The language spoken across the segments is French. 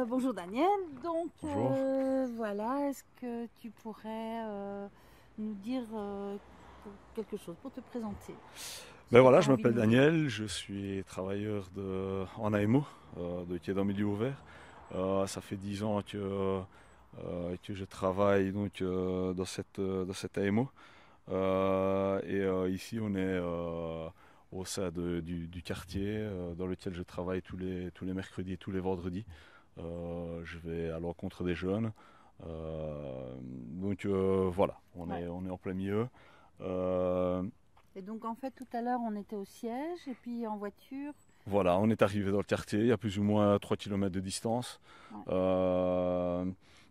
Bonjour Daniel, donc Bonjour. voilà, est-ce que tu pourrais nous dire quelque chose pour te présenter, ce Ben que tu voilà, as je envie de m'appelle nous dire? Daniel, je suis travailleur en AMO, qui est dans le milieu ouvert. Ça fait 10 ans que je travaille donc, dans cette AMO. Ici, on est au sein du quartier dans lequel je travaille tous les mercredis et tous les vendredis. Je vais à l'encontre des jeunes. Voilà, Ouais. on est en plein milieu. Euh, Et donc en fait tout à l'heure on était au siège et puis en voiture. Voilà, on est arrivé dans le quartier, il y a plus ou moins 3 kilomètres de distance. Ouais, Euh,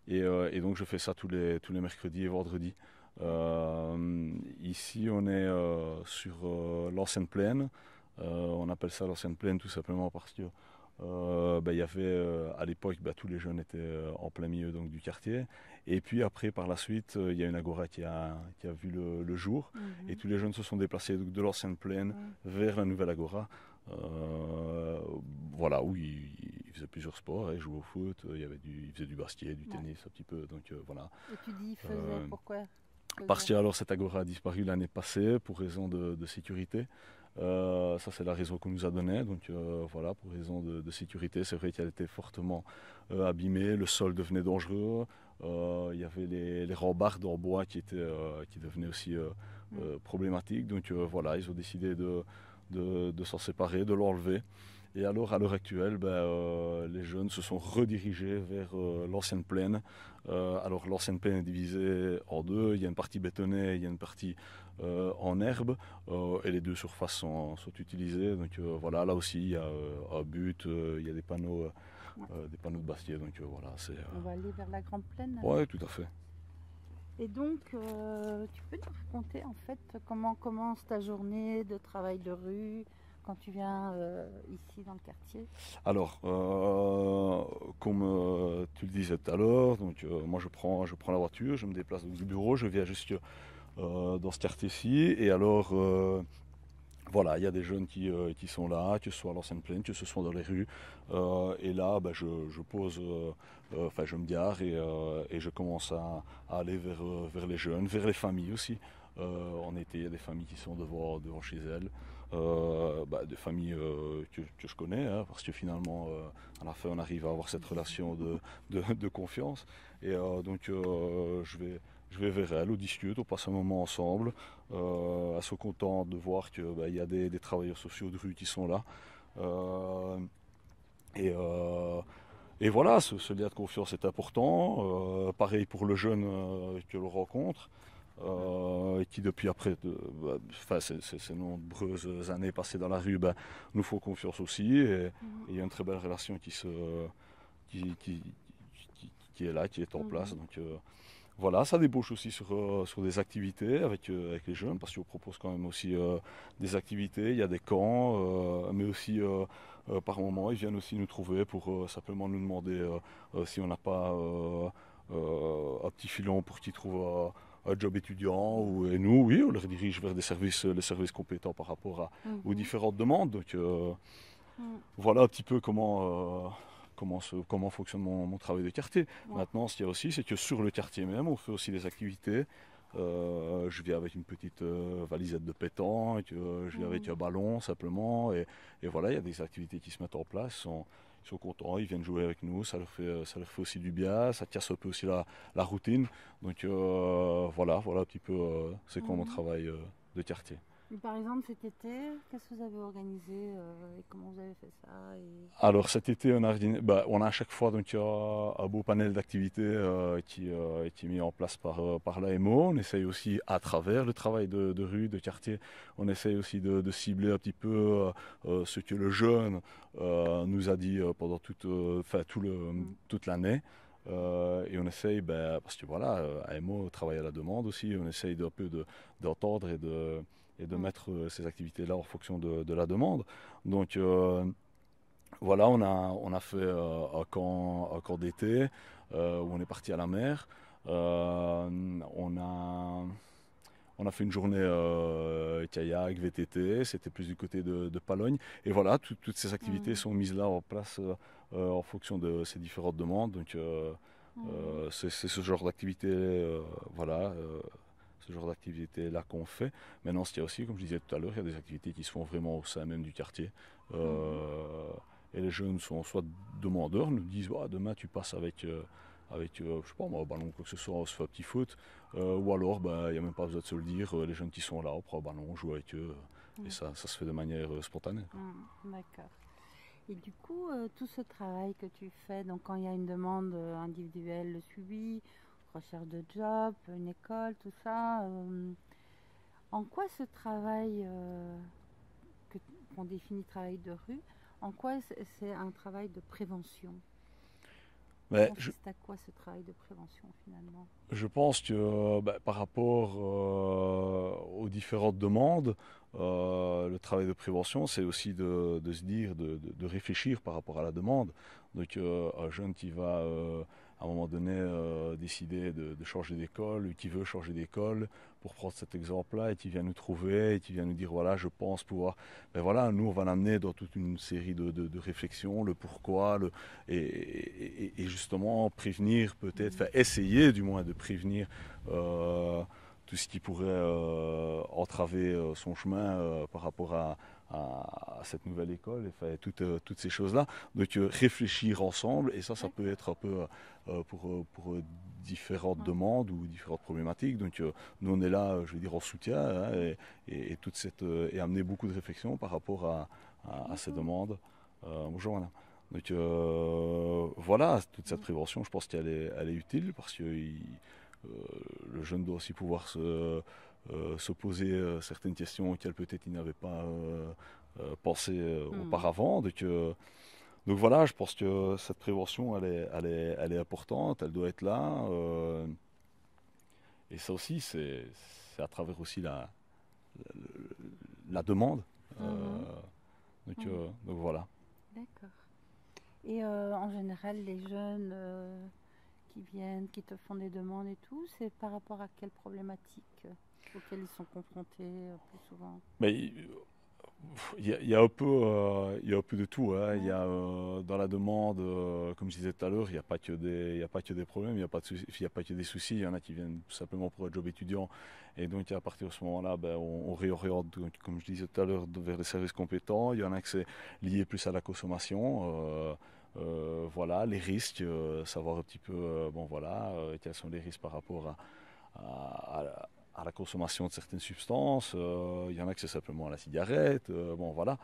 et donc je fais ça tous les mercredis et vendredis. Ici, on est sur l'ancienne plaine. On appelle ça l'ancienne plaine tout simplement parce que il y avait à l'époque, tous les jeunes étaient en plein milieu donc, du quartier. Et puis après, par la suite, il y a une agora qui a vu le jour. Et mhm, tous les jeunes se sont déplacés donc, de l'ancienne plaine ouais, vers la nouvelle agora. Euh, voilà, où ils faisaient plusieurs sports, ils jouaient au foot, ils faisaient du basket, du ouais. tennis un petit peu. Donc voilà. Et tu dis faisait, Euh, pourquoi Parce faisait? que alors cette agora a disparu l'année passée pour raison de sécurité. Ça c'est la raison qu'on nous a donnée. Donc voilà, pour raison de sécurité, c'est vrai qu'elle était fortement abîmée, le sol devenait dangereux. Il y avait les rambardes en bois qui devenaient aussi Mm. problématiques. Donc voilà, ils ont décidé de s'en séparer, de l'enlever. Et alors, à l'heure actuelle, les jeunes se sont redirigés vers l'ancienne plaine. Alors, l'ancienne plaine est divisée en deux. Il y a une partie bétonnée, il y a une partie en herbe. Et les deux surfaces sont utilisées. Donc, voilà, là aussi, il y a un but, il y a Ouais. des panneaux de Bastier. Donc, voilà, c'est. On va aller vers la Grande Plaine alors. Ouais, tout à fait. Et donc tu peux nous raconter en fait comment commence ta journée de travail de rue quand tu viens ici dans le quartier? Alors, comme tu le disais tout à l'heure, donc, moi, je prends la voiture, je me déplace donc, du bureau, je viens jusque dans ce quartier-ci. Et alors, voilà, il y a des jeunes qui sont là, que ce soit à l'ancienne plaine, que ce soit dans les rues. Et là, je pose, enfin, je me gare et je commence à aller vers les jeunes, vers les familles aussi. En été, il y a des familles qui sont devant chez elles. Des familles que je connais, hein, parce que finalement, à la fin, on arrive à avoir cette relation de confiance. Et je vais vers elles, on discute, on passe un moment ensemble. Elles sont contentes de voir qu'il y a des travailleurs sociaux de rue qui sont là. Euh, et, euh, et voilà, ce lien de confiance est important. Pareil pour le jeune que l'on rencontre. Et qui depuis après ces nombreuses années passées dans la rue nous font confiance aussi et Mhm, il y a une très belle relation qui, qui, qui est là, qui est en place. mhm, Donc voilà, ça débouche aussi sur des activités avec les jeunes, parce qu'on propose quand même aussi des activités, il y a des camps, mais aussi par moment, ils viennent aussi nous trouver pour simplement nous demander si on n'a pas un petit filon pour qu'ils trouvent un job étudiant, et nous, oui, on les dirige vers les services compétents par rapport aux mhm, différentes demandes. Donc mhm. voilà un petit peu comment fonctionne mon travail de quartier. Ouais. Maintenant, ce qu'il y a aussi, c'est que sur le quartier même, on fait aussi des activités. Je viens avec une petite valisette de pétanque, je viens avec un Mhm. ballon simplement, et voilà, il y a des activités qui se mettent en place. Ils sont contents, ils viennent jouer avec nous, ça leur fait aussi du bien, ça casse un peu aussi la routine. Donc voilà un petit peu c'est quoi mon Mhm. travail de quartier. Et par exemple cet été, qu'est-ce que vous avez organisé et comment vous avez fait ça Alors cet été, on a à chaque fois donc, un beau panel d'activités qui est mis en place par l'AMO. On essaye aussi à travers le travail de rue, de quartier, on essaye aussi de cibler un petit peu ce que le jeune nous a dit pendant Mm. toute l'année. Et on essaye, parce que voilà, AMO travaille à la demande aussi, on essaye d'entendre et de Mm. mettre ces activités-là en fonction de la demande. Donc voilà, on a fait un camp d'été où on est parti à la mer. Euh, on a, on a fait une journée kayak, VTT, c'était plus du côté de Palogne. Et voilà, toutes ces activités Mm. sont mises là en place en fonction de ces différentes demandes. Donc c'est ce genre d'activité, voilà, ce genre d'activité-là qu'on fait. Maintenant, il y a aussi, comme je disais tout à l'heure, il y a des activités qui se font vraiment au sein même du quartier. Et les jeunes sont soit demandeurs, nous disent ah, demain tu passes avec je sais pas moi, ballon, quoi que ce soit, on se fait un petit foot, ou alors il n'y a même pas besoin de se le dire, les jeunes qui sont là, on prend un ballon, on joue avec eux, et ça se fait de manière spontanée. D'accord. Et du coup, tout ce travail que tu fais, donc quand il y a une demande individuelle, le suivi, recherche de job, une école, tout ça, en quoi ce travail qu'on définit travail de rue, en quoi c'est un travail de prévention? Mais consiste à quoi ce travail de prévention finalement? je pense que par rapport aux différentes demandes, le travail de prévention, c'est aussi de se dire, de réfléchir par rapport à la demande. Donc un jeune qui va à un moment donné décider de changer d'école, ou qui veut changer d'école, pour prendre cet exemple-là, et qui vient nous trouver, et qui vient nous dire, voilà, je pense pouvoir... Ben voilà, nous, on va l'amener dans toute une série de réflexions, le pourquoi, et justement prévenir peut-être, enfin essayer du moins de prévenir tout ce qui pourrait entraver son chemin par rapport à cette nouvelle école, et enfin, toutes ces choses-là. Donc réfléchir ensemble, et ça peut être un peu pour différentes demandes ou différentes problématiques. Donc nous on est là, je veux dire, en soutien, hein, et et amener beaucoup de réflexion par rapport à ces demandes. Bonjour Anna. Donc voilà, toute cette prévention, je pense qu'elle est utile, parce que le jeune doit aussi pouvoir se poser certaines questions auxquelles peut-être il n'avait pas pensé auparavant. Donc voilà, je pense que cette prévention, elle est importante, elle doit être là. Et ça aussi, c'est à travers aussi la demande. Donc voilà. D'accord. Et en général, les jeunes qui viennent, qui te font des demandes et tout, c'est par rapport à quelles problématiques auxquelles ils sont confrontés plus souvent? Mais il y a un peu de tout, hein. Il y a dans la demande, comme je disais tout à l'heure, il n'y a pas que des problèmes, il n'y a pas que des soucis. Il y en a qui viennent tout simplement pour un job étudiant, et donc à partir de ce moment-là, on réoriente, comme je disais tout à l'heure, vers les services compétents. Il y en a que c'est lié plus à la consommation. Voilà, les risques, savoir un petit peu, quels sont les risques par rapport à la consommation de certaines substances. Il y en a que c'est simplement la cigarette. Voilà.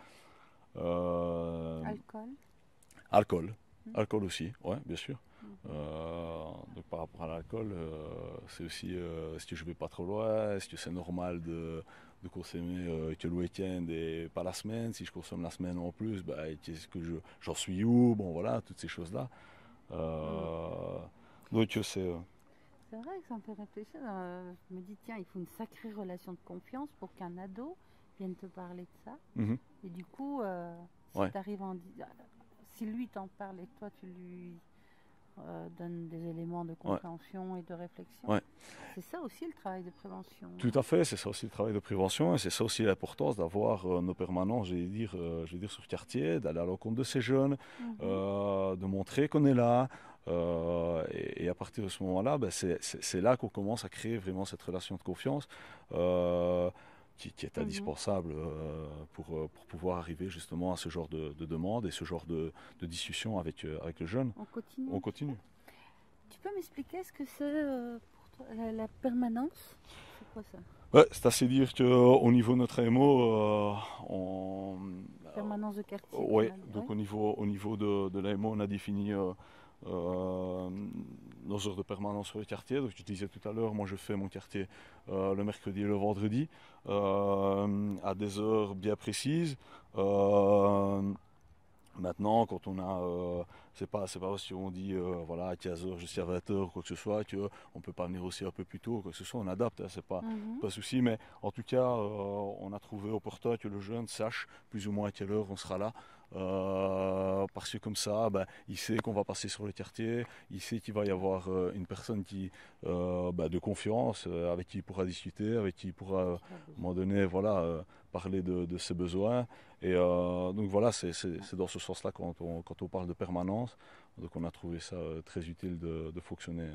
Alcool? Alcool. Alcool aussi, ouais, bien sûr. Donc par rapport à l'alcool, c'est aussi est-ce que je vais pas trop loin, est-ce que c'est normal de consommer que le week-end et pas la semaine, si je consomme la semaine en plus, qu'est-ce que j'en suis où, voilà, toutes ces choses-là. Donc c'est... C'est vrai que ça me fait réfléchir. Je me dis, tiens, il faut une sacrée relation de confiance pour qu'un ado vienne te parler de ça. Et du coup, si tu arrives si lui t'en parle et que toi tu lui donnes des éléments de compréhension et de réflexion, c'est ça aussi le travail de prévention. Tout à fait, c'est ça aussi le travail de prévention, et c'est ça aussi l'importance d'avoir nos permanents, je vais dire sur le quartier, d'aller à l'encontre de ces jeunes, de montrer qu'on est là. Et à partir de ce moment-là, c'est là qu'on commence à créer vraiment cette relation de confiance qui est indispensable pour pouvoir arriver justement à ce genre de demande et ce genre de discussion avec le jeune. On continue. Tu peux m'expliquer ce que c'est pour toi la permanence? C'est quoi ça? Ouais, c'est assez dire qu'au niveau de notre AMO, permanence de quartier. Oui, donc au niveau de l'AMO, on a défini nos heures de permanence sur le quartier. Donc tu disais tout à l'heure, moi je fais mon quartier le mercredi et le vendredi à des heures bien précises. Maintenant, quand on a, c'est pas si on dit voilà à 15h jusqu'à 20h quoi que ce soit, qu'on ne peut pas venir aussi un peu plus tôt, quoi que ce soit, on adapte, hein, c'est pas de souci. Mais en tout cas, on a trouvé opportun que le jeune sache plus ou moins à quelle heure on sera là. Parce que comme ça, il sait qu'on va passer sur le quartier, il sait qu'il va y avoir une personne de confiance, avec qui il pourra discuter, avec qui il pourra à un moment donné parler de ses besoins. Et donc voilà, c'est dans ce sens-là quand on parle de permanence. Donc on a trouvé ça très utile de fonctionner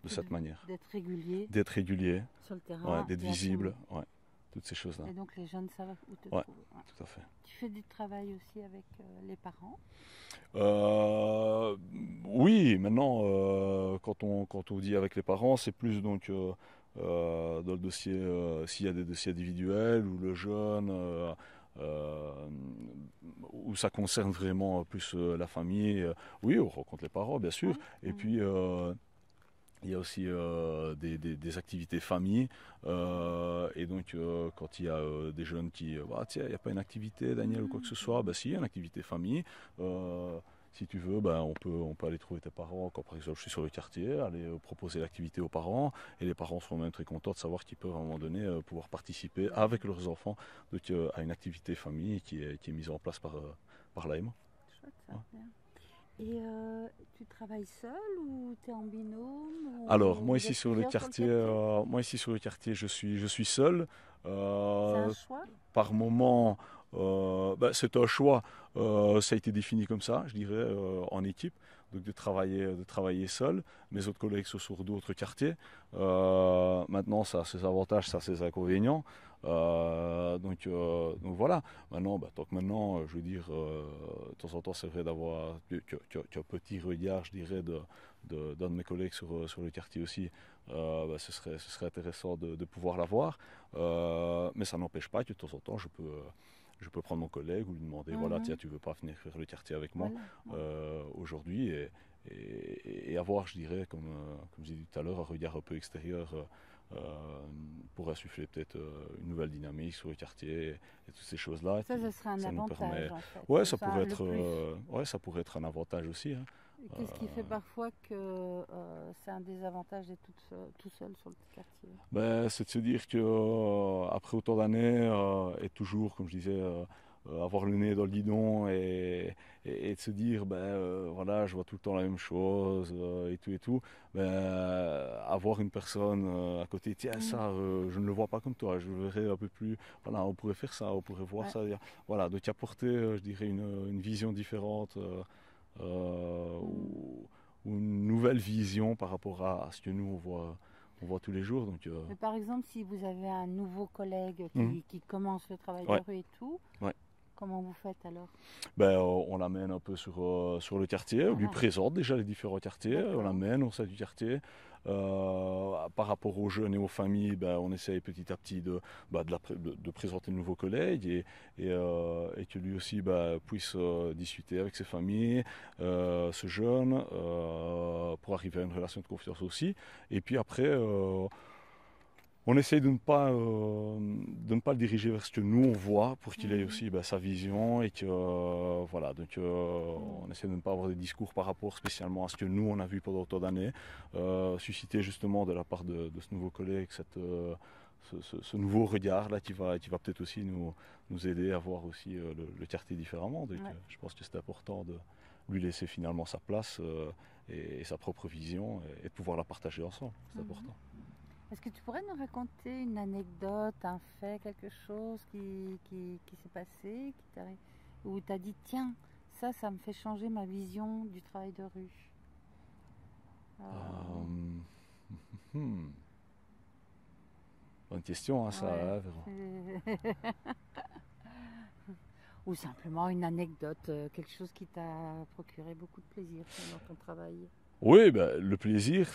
de cette manière. D'être régulier D'être régulier, sur le terrain. d'être visible, toutes ces choses-là. Et donc les jeunes savent où te Ouais, trouver. Ouais. tout à fait. Tu fais du travail aussi avec les parents? Oui, maintenant, quand on dit avec les parents, c'est plus donc dans le dossier, s'il y a des dossiers individuels ou le jeune, euh, où ça concerne vraiment plus la famille. Oui, on rencontre les parents, bien sûr. Ouais. Et puis, il y a aussi des activités famille. Et donc, quand il y a des jeunes qui, tiens, il n'y a pas une activité, Daniel, ou quoi que ce soit, bah si, il y a une activité famille. Si tu veux, ben, on peut aller trouver tes parents. Quand par exemple je suis sur le quartier, aller proposer l'activité aux parents. Et les parents seront même très contents de savoir qu'ils peuvent à un moment donné pouvoir participer avec leurs enfants donc, à une activité famille qui est mise en place par l'AMO. Chouette, ça, bien. Et tu travailles seul ou tu es en binôme? Alors, Vous moi êtes ici sur le plusieurs quartier, je suis seul. C'est un choix? Par moment, c'est un choix. Ça a été défini comme ça, je dirais, en équipe, donc de travailler seul. Mes autres collègues sont sur d'autres quartiers. Maintenant, ça a ses avantages, ça a ses inconvénients. Donc voilà. Maintenant, tant que maintenant, je veux dire, de temps en temps, c'est vrai d'avoir un petit regard, je dirais, d'un de mes collègues sur le quartier aussi. Ce serait intéressant de pouvoir l'avoir. Mais ça n'empêche pas que de temps en temps, je peux prendre mon collègue ou lui demander, voilà, tiens, tu veux pas venir faire le quartier avec moi aujourd'hui et avoir, je dirais, comme j'ai dit tout à l'heure, un regard un peu extérieur pour insuffler peut-être une nouvelle dynamique sur le quartier et toutes ces choses-là. Ça serait un avantage permet... en fait. Ouais, ça pourrait être, ça pourrait être un avantage aussi. Hein. Qu'est-ce qui fait parfois que c'est un désavantage d'être tout seul sur le quartier? C'est de se dire que après autant d'années et toujours, comme je disais, avoir le nez dans le guidon et de se dire voilà, je vois tout le temps la même chose et tout, avoir une personne à côté, tiens ça, je ne le vois pas comme toi, je le verrais un peu plus, voilà, on pourrait faire ça, on pourrait voir ça, voilà, de t'apporter, je dirais, une vision différente. Ou une nouvelle vision par rapport à ce que nous on voit tous les jours. Donc, Mais par exemple, si vous avez un nouveau collègue qui commence le travail de rue et tout, comment vous faites alors? On l'amène un peu sur le quartier, on lui présente déjà les différents quartiers, on l'amène au sein du quartier. Par rapport aux jeunes et aux familles, on essaye petit à petit de présenter de nouveaux collègues et que lui aussi puisse discuter avec ses familles, ce jeune, pour arriver à une relation de confiance aussi. Et puis après, on essaye de ne pas le diriger vers ce que nous on voit pour qu'il ait aussi sa vision et que voilà, donc on essaie de ne pas avoir des discours par rapport spécialement à ce que nous on a vu pendant autant d'années, susciter justement de la part de ce nouveau collègue ce nouveau regard là qui va peut-être aussi nous aider à voir aussi le quartier différemment. Donc je pense que c'est important de lui laisser finalement sa place et sa propre vision et de pouvoir la partager ensemble, c'est important. Est-ce que tu pourrais nous raconter une anecdote, un fait, quelque chose qui s'est passé, où tu as dit tiens, ça me fait changer ma vision du travail de rue? Bonne question, hein, ça. Ou simplement une anecdote, quelque chose qui t'a procuré beaucoup de plaisir dans ton travail. Oui, le plaisir,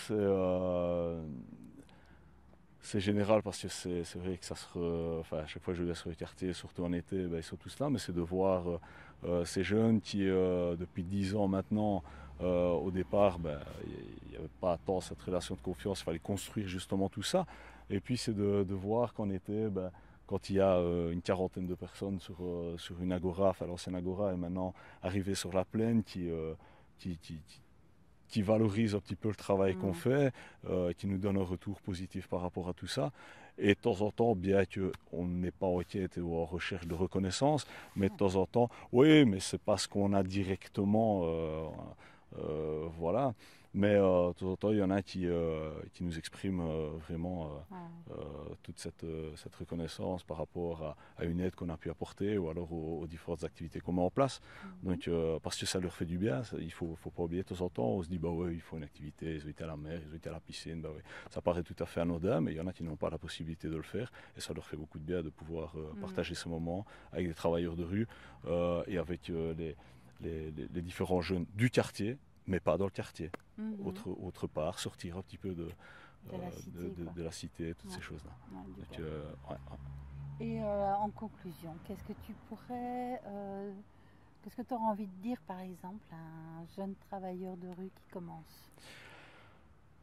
c'est général parce que c'est vrai que à chaque fois que je vais sur le quartier, surtout en été, ils sont tous là, mais c'est de voir ces jeunes qui, depuis 10 ans maintenant, au départ, il n'y avait pas tant cette relation de confiance, il fallait construire justement tout ça. Et puis c'est de voir qu'en été, quand il y a une quarantaine de personnes sur une agora, l'ancienne agora, et maintenant arriver sur la plaine qui valorise un petit peu le travail qu'on fait, qui nous donne un retour positif par rapport à tout ça. Et de temps en temps, bien qu'on n'est pas en quête ou en recherche de reconnaissance, mais de temps en temps, oui, mais c'est parce qu'on a directement Voilà. Mais de temps en temps, il y en a qui nous expriment vraiment toute cette reconnaissance par rapport à une aide qu'on a pu apporter ou alors aux différentes activités qu'on met en place. Donc, parce que ça leur fait du bien, il ne faut pas oublier de temps en temps, on se dit, bah ouais, il faut une activité, ils ont été à la mer, ils ont été à la piscine, bah ouais. Ça paraît tout à fait anodin, mais il y en a qui n'ont pas la possibilité de le faire et ça leur fait beaucoup de bien de pouvoir partager ce moment avec des travailleurs de rue et avec les différents jeunes du quartier, mais pas dans le quartier. Autre part, sortir un petit peu de la cité, toutes ces choses-là. Donc, Et en conclusion, qu'est-ce que tu auras envie de dire par exemple à un jeune travailleur de rue qui commence?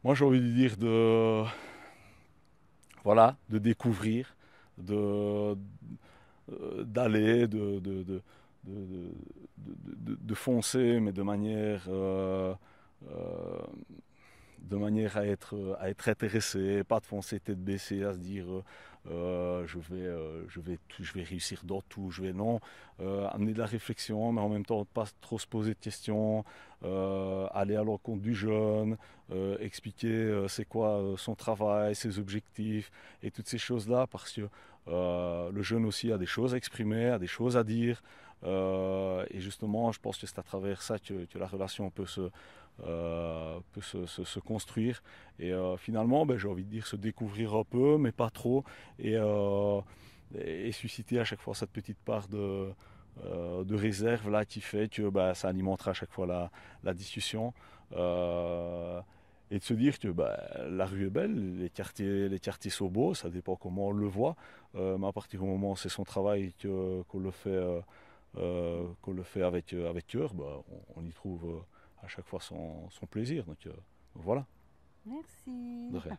Moi j'ai envie de dire voilà, de découvrir, d'aller, de foncer, mais de manière à être intéressé, pas de foncer tête baissée, à se dire je vais réussir dans tout, non, amener de la réflexion, mais en même temps pas trop se poser de questions, aller à l'encontre du jeune, expliquer c'est quoi son travail, ses objectifs et toutes ces choses-là, parce que le jeune aussi a des choses à exprimer, a des choses à dire, et justement je pense que c'est à travers ça que la relation peut se construire et finalement j'ai envie de dire se découvrir un peu mais pas trop et susciter à chaque fois cette petite part de réserve là qui fait que ça alimentera à chaque fois la discussion et de se dire que la rue est belle, les quartiers sont beaux, ça dépend comment on le voit, mais à partir du moment où c'est son travail qu'on le fait avec cœur, on y trouve à chaque fois son plaisir. Donc voilà. Merci. De rien.